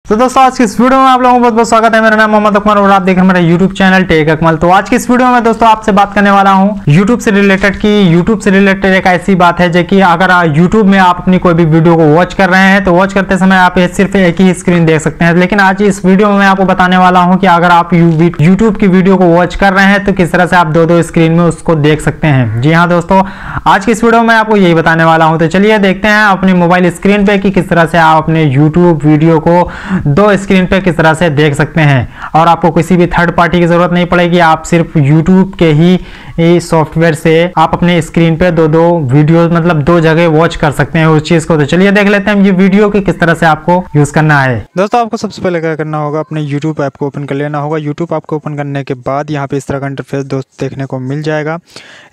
तो दोस्तों आज की इस वीडियो में आप लोगों को बहुत बहुत स्वागत है। मेरा नाम मोहम्मद अकमल और आप देख रहे हैं मेरा यूट्यूब चैनल techakmal। तो आज की इस वीडियो में दोस्तों आपसे बात करने वाला हूं यूट्यूब से रिलेटेड एक ऐसी बात है जो कि अगर यूट्यूब में आप अपनी कोई भी वीडियो को वॉच कर रहे हैं तो वॉच करते समय आप सिर्फ एक ही स्क्रीन देख सकते हैं। लेकिन आज इस वीडियो में मैं आपको बताने वाला हूँ कि अगर आप यूट्यूब की वीडियो को वॉच कर रहे हैं तो किस तरह से आप दो स्क्रीन में उसको देख सकते हैं। जी हाँ दोस्तों, आज की इस वीडियो में आपको यही बताने वाला हूँ। तो चलिए देखते हैं अपनी मोबाइल स्क्रीन पे कि किस तरह से आप अपने यूट्यूब वीडियो को दो स्क्रीन पे किस तरह से देख सकते हैं और आपको किसी भी थर्ड पार्टी की जरूरत नहीं पड़ेगी। आप सिर्फ यूट्यूब के ही सॉफ्टवेयर से आप अपने स्क्रीन पे दो वीडियो मतलब दो जगह वॉच कर सकते हैं उस चीज को। तो चलिए देख लेते हैं ये वीडियो की किस तरह से आपको यूज करना है। दोस्तों आपको सबसे पहले क्या करना होगा, अपने यूट्यूब ऐप को ओपन कर लेना होगा। यूट्यूब ऐप को ओपन करने के बाद यहाँ पे इस तरह का इंटरफेस दोस्त देखने को मिल जाएगा।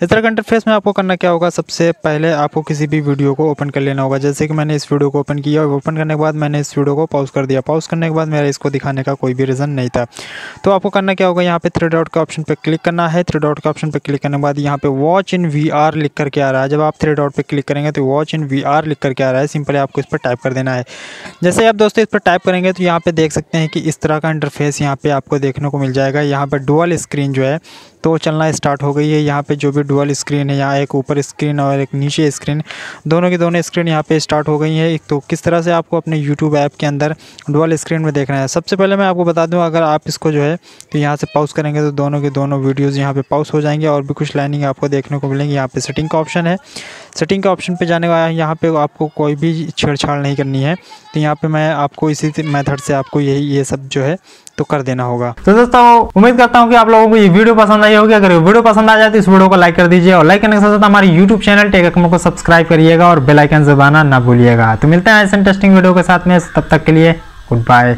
इस तरह का इंटरफेस में आपको करना क्या होगा, सबसे पहले आपको किसी भी वीडियो को ओपन कर लेना होगा। जैसे कि मैंने इस वीडियो को ओपन किया और ओपन करने के बाद मैंने इस वीडियो को पॉज कर दिया। पॉज करने के बाद मेरा इसको दिखाने का कोई भी रीज़न नहीं था। तो आपको करना क्या होगा, यहाँ पे थ्री डॉट के ऑप्शन पे क्लिक करना है। थ्री डॉट के ऑप्शन पे क्लिक करने के बाद यहाँ पे वॉच इन VR लिख करके आ रहा है। जब आप थ्री डॉट पे क्लिक करेंगे तो वॉच इन VR लिख करके आ रहा है। सिंपली आपको इस पर टाइप कर देना है। जैसे आप दोस्तों इस पर टाइप करेंगे तो यहाँ पे देख सकते हैं कि इस तरह का इंटरफेस यहाँ पे आपको देखने को मिल जाएगा। यहाँ पर डुअल स्क्रीन जो है तो चलना स्टार्ट हो गई है। यहाँ पे जो भी डुअल स्क्रीन है, यहाँ एक ऊपर स्क्रीन और एक नीचे स्क्रीन, दोनों की दोनों स्क्रीन यहाँ पे स्टार्ट हो गई है। तो किस तरह से आपको अपने यूट्यूब ऐप के अंदर डुअल स्क्रीन में देखना है, सबसे पहले मैं आपको बता दूं, अगर आप इसको जो है तो यहाँ से पॉज करेंगे तो दोनों के दोनों वीडियोज़ यहाँ पे पॉज हो जाएंगे और भी कुछ लाइनिंग आपको देखने को मिलेंगी। यहाँ पे सेटिंग का ऑप्शन है। सेटिंग के ऑप्शन पे जाने के बाद यहाँ पे आपको कोई भी छेड़छाड़ नहीं करनी है। तो यहाँ पे मैं आपको इसी मेथड से आपको ये सब जो है तो कर देना होगा। तो दोस्तों उम्मीद करता हूँ कि आप लोगों को ये वीडियो पसंद आई होगी। अगर ये वीडियो पसंद आ जाए तो इस वीडियो को लाइक कर दीजिए और लाइक करने के साथ साथ हमारे यूट्यूब चैनल techakmal को सब्सक्राइब करिएगा और बेल आइकन दबाना ना भूलिएगा। तो मिलते हैं ऐसे इंटरेस्टिंग वीडियो के साथ में, तब तक के लिए गुड बाय।